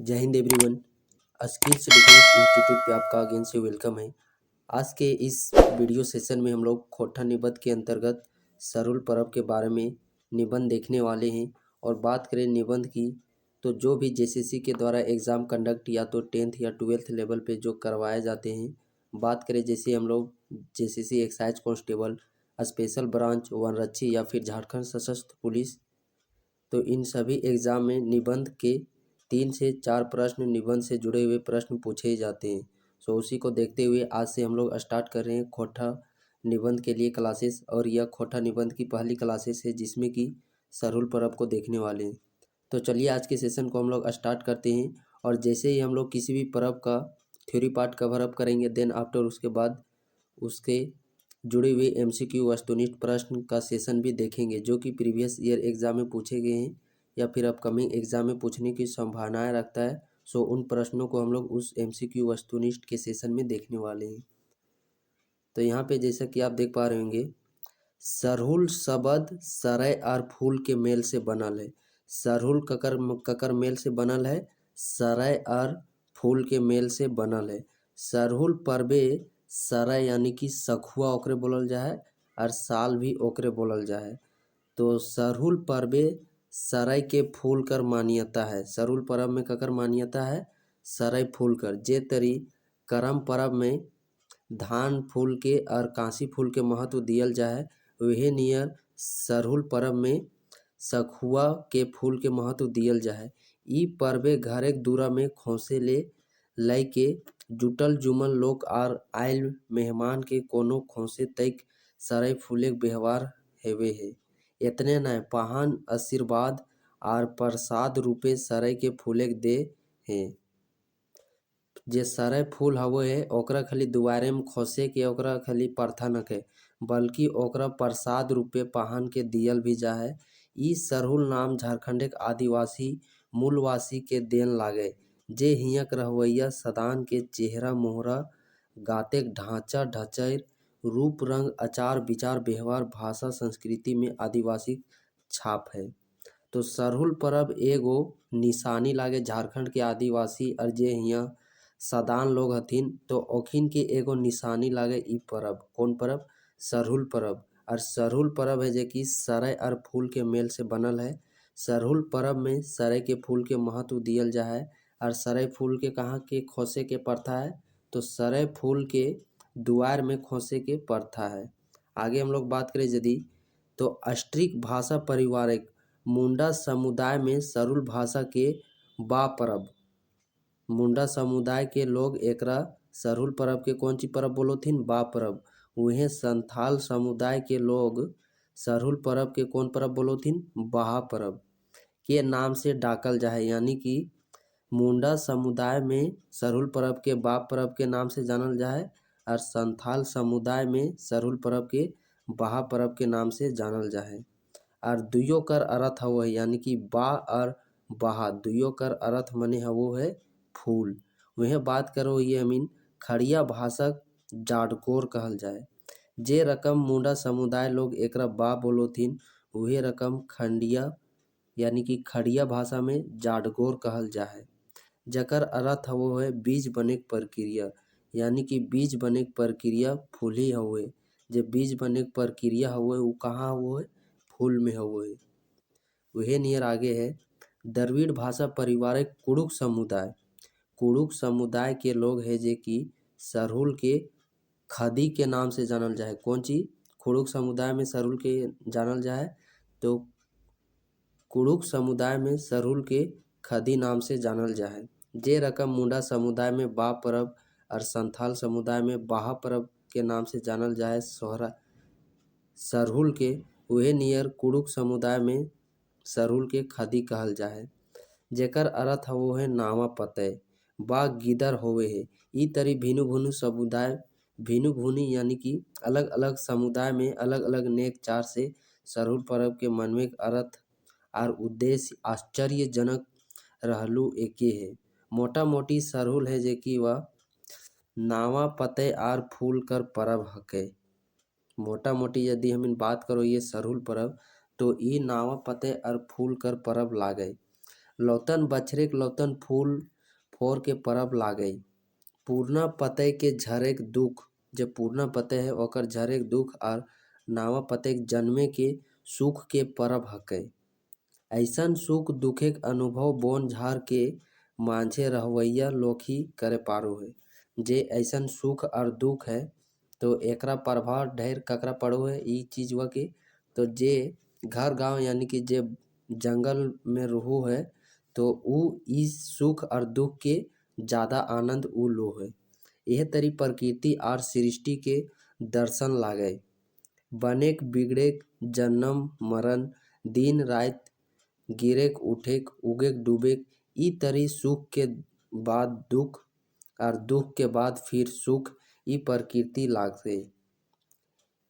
जय Hind everyone. Skills defence institute पे आपका अगेन से वेलकम है। आज के इस वीडियो सेशन में हम लोग खोटा निबंध के अंतर्गत सरहुल पर्व के बारे में निबंध देखने वाले हैं। और बात करें निबंध की, तो जो भी जेसीसी के द्वारा एग्ज़ाम कंडक्ट या तो 10th या 12th लेवल पे जो करवाए जाते हैं, बात करें जैसे हम लोग JCC excise constable, special branch, वनरक्षी या फिर झारखंड सशस्त्र पुलिस, तो इन सभी एग्ज़ाम में निबंध के 3 से 4 प्रश्न निबंध से जुड़े हुए प्रश्न पूछे जाते हैं। सो उसी को देखते हुए आज से हम लोग स्टार्ट कर रहे हैं खोटा निबंध के लिए क्लासेस। और यह खोटा निबंध की पहली क्लासेस है जिसमें कि सरहुल पर्व को देखने वाले हैं। तो चलिए आज के सेशन को हम लोग स्टार्ट करते हैं। और जैसे ही हम लोग किसी भी पर्व का थ्योरी पार्ट कवर अप करेंगे, देन आफ्टर उसके बाद उसके जुड़े हुए एमसीक्यू वस्तुनिष्ठ प्रश्न का सेशन भी देखेंगे जो कि प्रीवियस ईयर एग्ज़ाम में पूछे गए हैं या फिर अपकमिंग एग्ज़ाम में पूछने की संभावनाएं रखता है। सो उन प्रश्नों को हम लोग उस एमसीक्यू वस्तुनिष्ठ के सेशन में देखने वाले हैं। तो यहाँ पे जैसा कि आप देख पा रहे होंगे, सरहुल शब्द सरय और फूल के मेल से बनल है। सरहुल ककर ककर मेल से बनल है, सरय और फूल के मेल से बनल है। सरहुल पर्वे सरय यानी कि सखुआ ओकरे बोलल जा है और साल भी ओकरे बोलल जा है। तो सरहुल पर्वे सरय के फूल कर मान्यता है। सरहुल पर्व में ककर मान्यता है, सरय फूल कर। जे तरी करम पर्व में धान फूल के और कांसी फूल के महत्व दियल जाए, वही नियर सरहुल पर्व में सखुआ के फूल के महत्व दियल जाए। ई पर्वे घरेक दूरा में खोसे ले लय के जुटल जुमल लोग और आयल मेहमान के कोनो खोसे तक सरय फूले व्यवहार हेवे है। इतने न पाहन आशीर्वाद और प्रसाद रूपे सरय के फूले दे हैं। जे सरय फूल हवे ओकरा खाली दुआरे में खोसे के ओकरा खाली प्रथा न के, बल्कि ओकरा प्रसाद रूपे पाहन के दियल भी जा है। ई सरहुल नाम झारखंड के आदिवासी मूलवासी के देन लागे, जे हियक रहवैया सदान के चेहरा मोहरा गाते ढांचा ढचैर रूप रंग आचार विचार व्यवहार भाषा संस्कृति में आदिवासी छाप है। तो सरहुल पर्व एगो निशानी लागे झारखंड के आदिवासी और जे हियाँ सदान लोग हथिन, तो ओखिन के एगो निशानी लागे ई पर्व। कौन पर्व? सरहुल पर्व। और सरहुल पर्व है जे कि सरय और फूल के मेल से बनल है। सरहुल पर्व में सरय के फूल के महत्व दियल जा है। और सरय फूल के कहाँ के खोसे के प्रथा है? तो सरय फूल के दुआर में खोसे के प्रथा है। आगे हम लोग बात करें यदि, तो अस्ट्रिक भाषा परिवारिक मुंडा समुदाय में सरहुल भाषा के बा पर्व। मुंडा समुदाय के लोग एकरा सरहुल पर्व के कौन सी पर्व बोलोथिन? बा पर्व। वहीं संथाल समुदाय के लोग सरहुल पर्व के कौन पर्व बोलोथिन? बाहा पर्व के नाम से डाकल जाए। यानी कि मुंडा समुदाय में सरहुल पर्व के बाप पर्व के नाम से जानल जाए और संथाल समुदाय में सरहुल पर्व के बाहा पर्व के नाम से जानल जाए। और दुयो कर अर्थ हवो है, यानी कि बा और बाहा दुयो कर अर्थ मने हवो है फूल। वह बात करो ये हमीन खड़िया भाषा जाडकोर कहल जाए। जे रकम मुंडा समुदाय लोग एकरा बा बोलोथिन, वही रकम खंडिया यानी कि खड़िया भाषा में जाडगोर कहल जाए। जकर अर्थ हवो है बीज बने के प्रक्रिया, यानी कि बीज बने के प्रक्रिया फूल ही हवे। जे बीज बने के प्रक्रिया हवे वो कहाँ हवे? फूल में हवे। वही नियर आगे है द्रविड़ भाषा परिवार कुड़ुक समुदाय। कुड़ुक समुदाय के लोग है जे कि सरहुल के खदी के नाम से जानल जाए। कौन चीज? कुड़ुक समुदाय में सरहुल के जानल जाए, तो कुड़ुक समुदाय में सरहुल के खदी नाम से जानल जाए। जे रकम मुंडा समुदाय में बा पर्व और संथाल समुदाय में बाहा पर्व के नाम से जानल जाए सोहरा सरहुल के, वही नियर कुड़ुक समुदाय में सरहुल के खदी कहल जाए। जेकर अर्थ हवो है नावा पतय बा गिदर होवे है। ई तरी भिनु भिनु समुदाय भिनु भुनी यानी कि अलग अलग समुदाय में अलग अलग नेक चार से सरहुल पर्व के मनवे अर्थ और उद्देश्य आश्चर्यजनक रहलू एके है। मोटा मोटी सरहुल है जे कि वह नावा पतय और फूल कर पर्व हके। मोटा मोटी यदि हम बात करो ये सरहुल पर्व, तो ई नावा पते और फूल कर पर्व लागे। लौतन बछरेक लौतन फूल फोर के परब लागई। पूर्णा पतई के झरेक दुख, जे पूर्णा पतई है ओकर झरेक दुख और नावा पतई के जन्मे के सुख के परब हकै। ऐसन सुख दुखेक अनुभव बोन झार के मांझे रहवैया लोग ही करे पारो है। जे ऐसन सुख और दुख है तो एकरा प्रभाव ढेर ककरा पड़ो है ई चीजवा के, तो जे घर गांव यानी कि जे जंगल में रहू है तो ऊ इस सुख और दुख के ज़्यादा आनंद ऊ लो है। यह तरी प्रकृति और सृष्टि के दर्शन लागे। बनेक बिगड़ेक जन्म मरण, दिन रात गिरेक उठेक उगेक डूबेक, ई तरी सुख के बाद दुख और दुख के बाद फिर सुख ई प्रकृति लागते।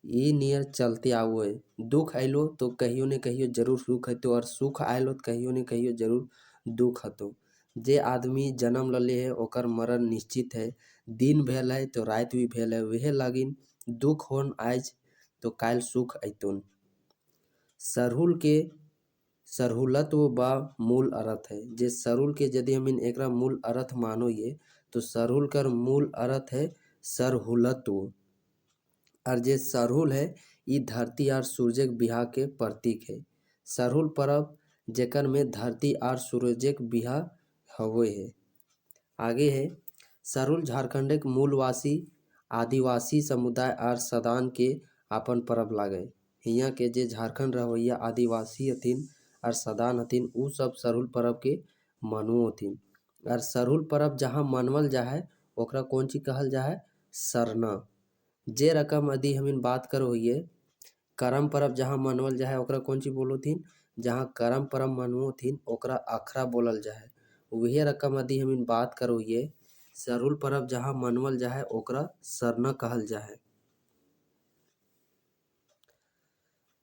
ई नियर चलते आओ है। दुख आइलो तो कहियो न कहियो जरूर सुख हतो और सुख आइलो तो कहियो न कहियो जरूर दुख हतो। जे आदमी जन्म लले है ओकर मरण निश्चित है। दिन भेल है तो रात भी भेल है, वह लागिन दुख होन आज तो काल सुख अइतुन। सरहुल के सरहुलत्व बा मूल अर्थ है। जे सरहुल के यदि हम एकरा मूल अर्थ मानो ये तो सरहुल कर मूल अर्थ है सरहुलत्व। और जे सरहुल है ई धरती और सूर्य के बिहा के प्रतीक है। सरहुल परब जेकर में धरती और सूर्य के बिहा हवे है। आगे है सरहुल झारखंड के मूलवासी आदिवासी समुदाय और सदान के आपन परब लागे। हियाँ के जे झारखंड रहवैया आदिवासी हथिन और सदान हथिन ऊ सब सरहुल परब के मनुओ हथिन। और सरहुल परब जहाँ मनवल जाए ओकरा कौन चीज कहल जाए सरना। जे रकम यदि हम बात करो ये करम परब जहाँ मनवल जाए ओकरा कौन चीज बोलो थिन, जहाँ करम परब मनुओ थिन ओकरा अखरा बोलल जाए। वही रकम यदि हम बात करो ये सरहुल परब जहाँ मनवल जाए ओकरा सरना कहल जाए।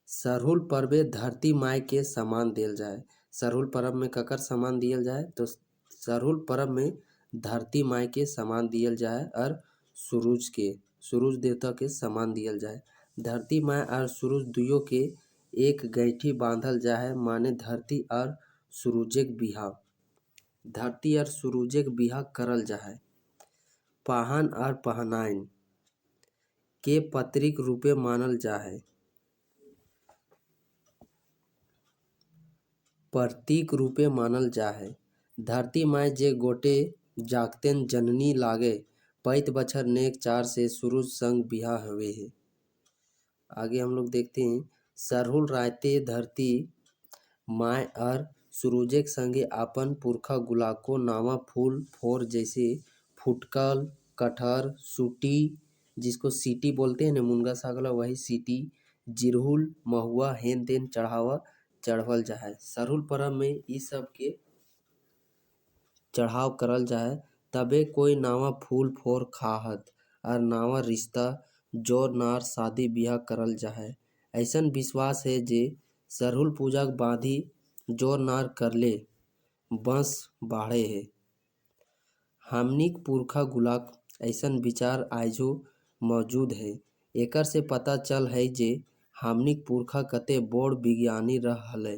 सरहुल परबे धरती माई के समान दियल जाए। सरहुल परब में ककर समान दियल जाए तो सरहुल परब में धरती माई के समान दियल जाए और सूरज देवता के समान दियल जाए। धरती माई और सूरज दुयो के एक गैठी बांधल जाए माने धरती और सूरज के बिहा। धरती और सूरज के बिहा करल जाए। पाहन और पहनाइन के प्रतीक रूपे मानल जाए। प्रतीक रूपे मानल जाए। धरती माई जे गोटे जागतेन जननी लागे पैत बछर नेक चार से सूरज संग बिहा हवे है। आगे हम लोग देखते हैं सरहुल रायते धरती माई और सूरज के संगे आपन पुरखा गुलाको नावा फूल फोर जैसे फुटकल कटहर सूटी जिसको सीटी बोलते हैं ना मुनगा साग वाला वही सीटी जिरहुल महुआ हेन तेन चढ़वल जाए। सरहुल परब में ई सब के चढ़ाव करल जाए तबे कोई नावा फूल फोर खाहत और नावा रिश्ता जोर नार शादी बियाह करल जाए। ऐसन विश्वास है जे सरहुल पूजा के बाधी जोर नार करले बंस बाढ़े है। हमनिक पुरखा गुलाक ऐसन विचार आइजो मौजूद है। एकर से पता चल है जे हमनिक पुरखा कते बोड़ विज्ञानी रह हले,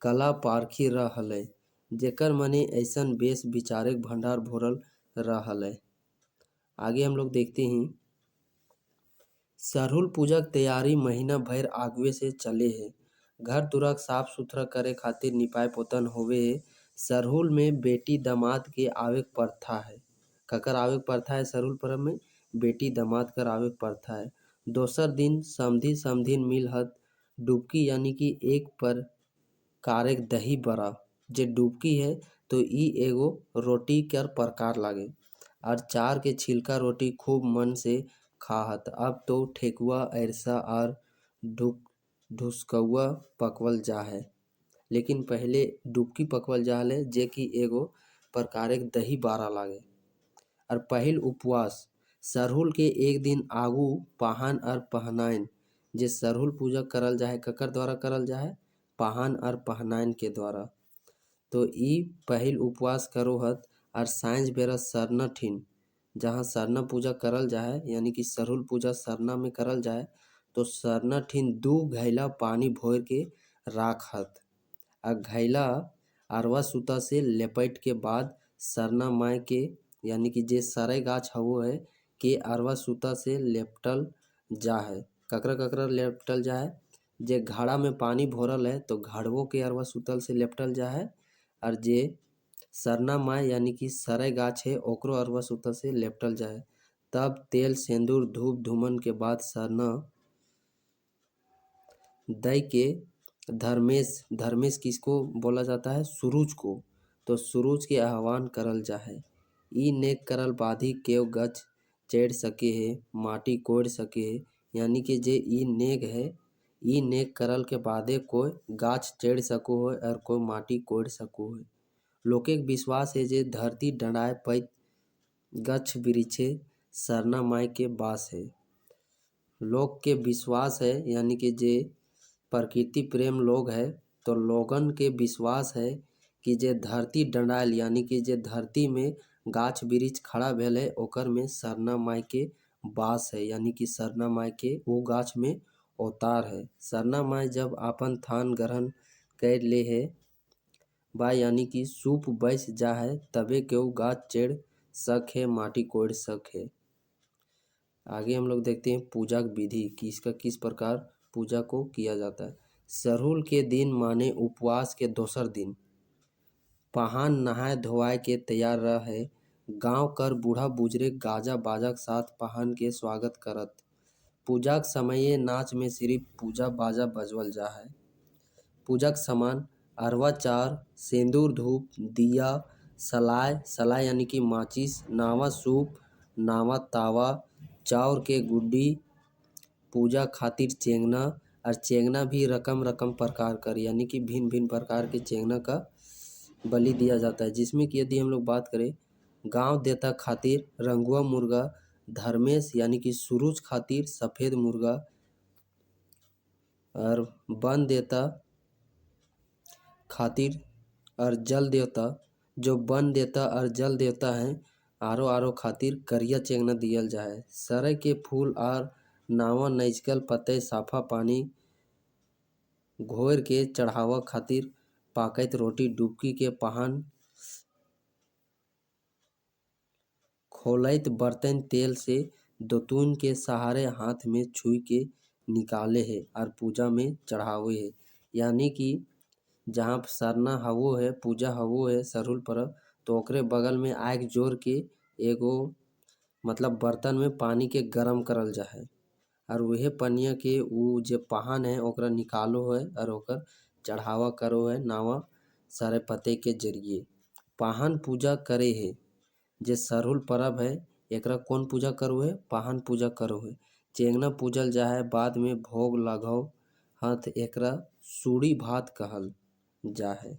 कला पारखी रह हले, जेकर मने ऐसन बेस विचारे भंडार भरल रह हले। आगे हम लोग देखते हैं सरहुल पूजा के तैयारी महीना भर आगुए से चले है। घर दुरा साफ सुथरा करे खातिर निपाय पोतन होवे है। सरहुल में बेटी दामाद के आवे के प्रथा है। ककर आवे के प्रथा है सरहुल परब में बेटी दामाद कर आवे के प्रथा है। दोसर दिन समधी समधिन मिलहत डुबकी यानी कि एक पर कारेक दही बड़ा जे डुबकी है तो ई एगो रोटी कर प्रकार लागे और चार के छिलका रोटी खूब मन से खाहत। अब तो ठेकुआ अरसा और ढुसकौआ पकवल जा है, लेकिन पहले डुबकी पकवल जा हले जे कि एगो प्रकार के दही बारा लागे। और पहिल उपवास सरहुल के एक दिन आगू पाहन और पहनाइन जे सरहुल पूजा करल जाए ककर द्वारा करल जाए पाहन और पहनाइन के द्वारा। तो ई पहिल उपवास करो हत और सांझ बेरा सरना ठिन जहाँ सरना पूजा करल जाए यानी कि सरहुल पूजा सरना में करल जाए तो सरना ठिन दू घैला पानी भोर के राखत और घैला अरवा सूता से लेपट के बाद सरना माय के यानी कि जे सरे गाछ हवो है के अरवा सूता से लेपटल जा है। ककरा ककरा लेपटल जा है, जे घड़ा में पानी भरल है तो घड़वों के अरवा सूतल से लेपटल जा है, और जे सरना माय यानी कि सरे गाछ है ओकरो अरवा सूतल से लेपटल जा है। तब तेल सिंदूर धूप धूमन के बाद सरना दई के धर्मेश धर्मेश किसको बोला जाता है, सूरज को, तो सूरज के आह्वान करल जा है। ई नेक करल बाधी केव गच चढ़ सके है माटी कोड़ सके है, यानी कि जे ई नेक है, ई नेक करल के बादे कोई गाछ चढ़ सको है और कोई माटी कोड़ सको है। लोके विश्वास है जे धरती डंडाए पैत गच्छ वृक्षे सरना माय के बास है। लोग के विश्वास है यानी कि जे प्रकृति प्रेम लोग है तो लोगन के विश्वास है कि जे धरती डंडायल यानी कि जे धरती में गाछ वृक्ष खड़ा भेल है ओकर में सरना माय के बास है, यानी कि सरना माय के वो गाछ में अवतार है। सरना माय जब आपन थान ग्रहण कर ले है बा यानी कि सूप बैस जा है तबे केहू गाछ चढ़ सक है माटी कोड़ सक है। आगे हम लोग देखते हैं पूजा की विधि कि इसका किस प्रकार पूजा को किया जाता है। सरहुल के दिन माने उपवास के दोसर दिन पहान नहाय धोवाय के तैयार रहे। गांव कर बूढ़ा बुजुर्ग गाजा बाजा के साथ पहान के स्वागत करत। पूजा के समय नाच में सिर्फ पूजा बाजा बजवल जा है। पूजा के सामान अरवा चार, सिंदूर धूप, दिया, सलाय सलाय यानी कि माचिस, नावा सूप, नावा तावा, चाउर के गुड्डी, पूजा खातिर चेंगना, और चेंगना भी रकम रकम प्रकार कर यानी कि भिन्न भिन्न प्रकार के चेंगना का बलि दिया जाता है। जिसमें कि यदि हम लोग बात करें गांव देवता खातिर रंगुआ मुर्गा, धर्मेश यानी कि सूरज खातिर सफ़ेद मुर्गा, और वन देवता खातिर और जल देवता जो वन देवता और जल देवता हैं आरो आरो खातिर करिया चेंगना दियल जाए। सरय के फूल और नावा नैजकल पते साफा पानी घोर के चढ़ावा खातिर पाकैत रोटी डुबकी के पहान खोलैत बर्तन तेल से दोतून के सहारे हाथ में छुई के निकाले है और पूजा में चढ़ावे है। यानी कि जहाँ सरना हवो है पूजा हवो है सरहुल परब तो ओकरे बगल में आग जोर के एगो मतलब बर्तन में पानी के गरम करल जा है और वह पनिया के उ जे पहान है ओकरा निकालो है और ओकर चढ़ावा करो है नावा सारे पते के जरिए। पहान पूजा करे है जे सरहुल परब है एकरा कौन पूजा करो है, पहान पूजा करो है। चेंगना पूजल जा है बाद में भोग लगाओ हाथ एकरा सूड़ी भात कहल जा है।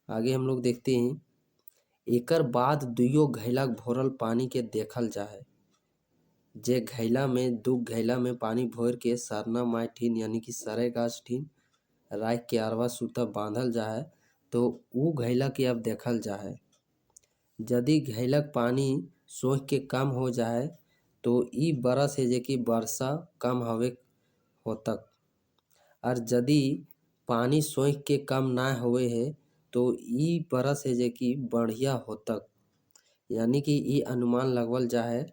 आगे हम लोग देखते हैं एकर बाद दुइयो घैला भरल पानी के देखल जा है। जे घैला में दू घैला में पानी भर के सरना माय ठीन यानी कि सरे गाछ ठीन राख के अरवा सूता बांधल जा है तो ऊ घैला के अब देखल जा है। यदि घैलक पानी सोख के कम हो जाए तो ई बरस है जे कि वर्षा कम हवे होतक, और यदि पानी सोख के कम ना हुए है तो ई बरस है जे कि बढ़िया होतक। यानी कि ई अनुमान लगवल जा है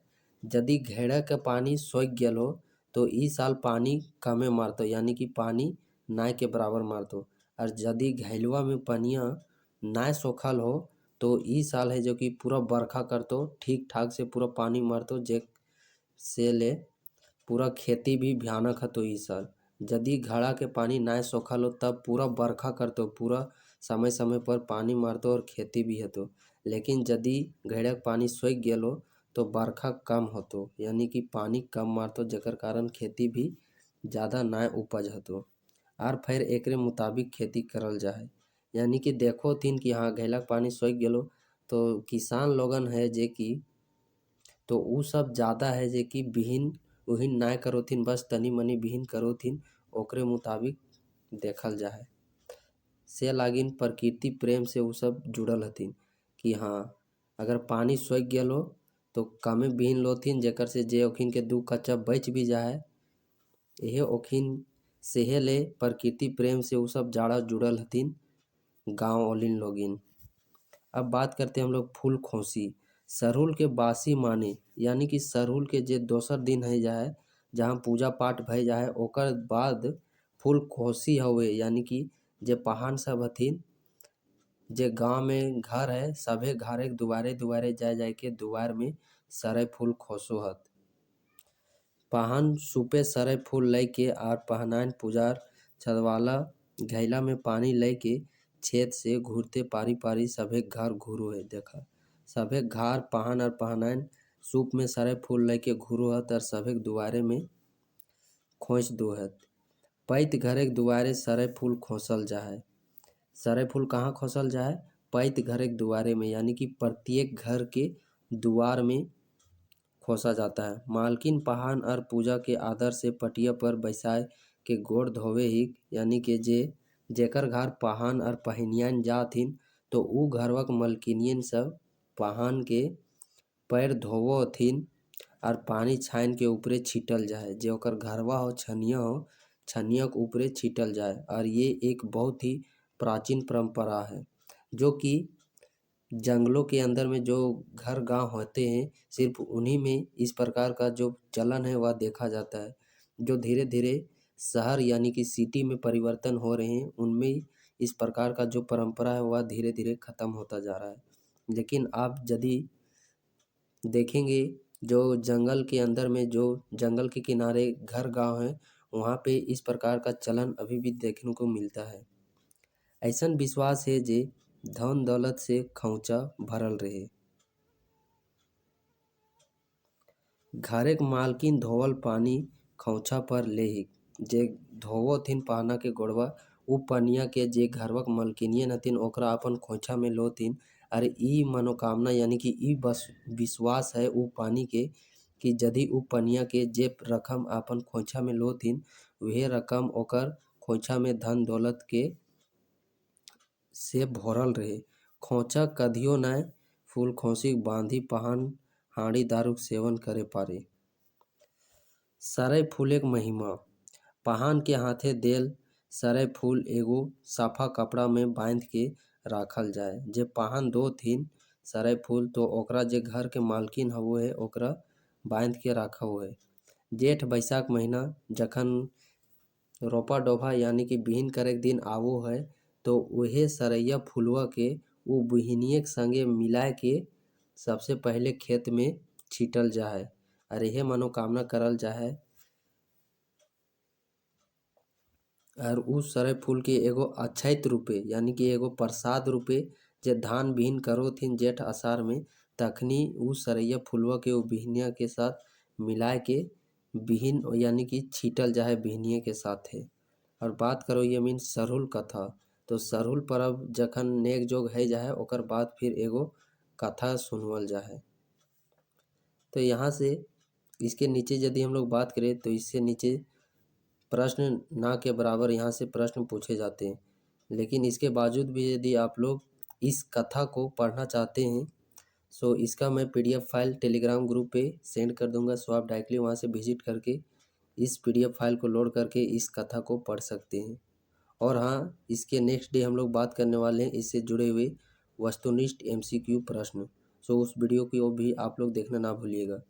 यदि घेड़ा के पानी सोख गेल हो तो ई साल पानी कमे मारतो यानी कि पानी नाय के बराबर मारतो, और यदि घैलवा में पनिया नाय सोखल हो तो ई साल है जो कि पूरा बरखा करतो ठीक ठाक से पूरा पानी मारतो जे से ले पूरा खेती भी भयानक हतो ई साल। यदि घड़ा के पानी नाय सोखल हो तब पूरा बरखा करतो पूरा समय समय पर पानी मारतो और खेती भी हतो। लेकिन यदि घड़ा के पानी सोख गेल हो तो बरखा कम होतो यानी कि पानी कम मारतो जेकर कारण खेती भी ज़्यादा नाय उपज हतो और फिर एकरे मुताबिक खेती करल जा है। यानी कि देखो थिन कि हाँ घैला के पानी सोख गेलो तो किसान लोगन है जे कि तो उ सब ज़्यादा है जे कि बिहीन उहीन नाय करोथिन बस तनी मनी बिहीन करोथिन ओकरे मुताबिक देखल जा है। से लागिन प्रकृति प्रेम से उ सब जुड़ल हथिन कि हाँ अगर पानी सोख गेल हो तो कमे बिहीन लोथिन जेकर से जे ओखिन के दू कच्चा बच भी जाए यहे ओखिन सेहे ले प्रकृति प्रेम से उ सब जाड़ा जुड़ल हथिन गांव ओलिन लोगिन। अब बात करते हैं हम लोग फूल खोसी। सरहुल के बासी माने यानी कि सरहुल के जे दोसर दिन है जाए जहाँ पूजा पाठ भय जाए ओकर बाद फूल खोसी हवे यानी कि जे पहान सब हथिन जे गांव में घर है सभे घरे दुआरे दुआरे जाए जाए के दुआर में सरे फूल खोसो हत। पहान सुपे सरे फूल लय के आर पहनान पूजार छदवाला घैला में पानी लय के छेद से घूरते पारी पारी सभे घर घूरो है। देखा सभे घर पहान और पहनान सूप में सरे फूल लय के घूरो हत और सभे दुआरे में खोस दो हत। पैत घरे के दुआरे सरे फूल खोसल जाए। सरे फूल कहाँ खोसल जाए? पैत घरे के दुआरे में यानी कि प्रत्येक घर के दुआर में खोसा जाता है। मालकिन पहान और पूजा के आदर से पटिया पर बैसाए के गोड़ धोवे ही यानी कि जेकर घर पहान और पहिनियन जाथिन तो ऊ घरवक मलकिनियन सब पहान के पैर धोवथिन और पानी छान के ऊपरे छीटल जाए। जे ओकर घरवा हो छनिया के ऊपरे छीटल जाए और ये एक बहुत ही प्राचीन परंपरा है जो कि जंगलों के अंदर में जो घर गांव होते हैं सिर्फ उन्हीं में इस प्रकार का जो चलन है वह देखा जाता है। जो धीरे धीरे शहर यानी कि सिटी में परिवर्तन हो रहे हैं उनमें इस प्रकार का जो परंपरा है वह धीरे धीरे खत्म होता जा रहा है। लेकिन आप यदि देखेंगे जो जंगल के अंदर में जो जंगल के किनारे घर गांव है वहाँ पे इस प्रकार का चलन अभी भी देखने को मिलता है। ऐसन विश्वास है जे धन दौलत से खौचा भरल रहे। घरे के मालकिन धोवल पानी खौचा पर लेही जे धोवथिन पहना के गोड़वा उ पनिया के जे घरवक मलकिनियन हथिन ओकरा अपन खोंचा में लोथिन। अरे ई मनोकामना यानी कि ई बस विश्वास है उ पानी के कि यदि उ पनिया के जे रकम अपन खोंचा में लोथिन वह रकम ओकर खोंचा में धन दौलत के से भरल रहे। खोंचा कधियो नाय फूल खोसी बांधी पहान हाड़ी दारू सेवन करे पारे। सरै फूल एक महिमा पहान के हाथे देल सरै फूल एगो साफा कपड़ा में बांध के राखल जाए। जे पहान दो थिन सरै फूल तो ओकरा जे घर के मालकिन हवो है ओकरा बांध के राखा हुआ है। जेठ बैसाख महीना जखन रोपा डोभा यानी कि बिहीन करे के दिन आवो है तो वहे सरैया फुलवा के उ बिहनिए के संगे मिलाए के सबसे पहले खेत में छीटल जाए और यह मनोकामना करल जाए और उस सरे फूल के एगो अक्षत रूपे यानी कि एगो प्रसाद रूपे जे धान बिहीन करोथिन जेठ आषाढ़ में तखनी उ सरैया फुलवा के उ बिहनिया के साथ मिलाए के बिहीन यानी कि छीटल जाए बिहनिए के साथ है। और बात करो ये मीन सरहुल कथा तो सरहुल पर्व जखन नेक जोग है जाए ओकर बाद फिर एगो कथा सुनवल जाए। तो यहाँ से इसके नीचे यदि हम लोग बात करें तो इससे नीचे प्रश्न ना के बराबर यहाँ से प्रश्न पूछे जाते हैं। लेकिन इसके बावजूद भी यदि आप लोग इस कथा को पढ़ना चाहते हैं सो इसका मैं पीडीएफ फाइल टेलीग्राम ग्रुप पे सेंड कर दूंगा। सो आप डायरेक्टली वहाँ से विजिट करके इस पीडीएफ फाइल को लोड करके इस कथा को पढ़ सकते हैं। और हाँ इसके नेक्स्ट डे हम लोग बात करने वाले हैं इससे जुड़े हुए वस्तुनिष्ठ एमसीक्यू प्रश्न। सो उस वीडियो को भी आप लोग देखना ना भूलिएगा।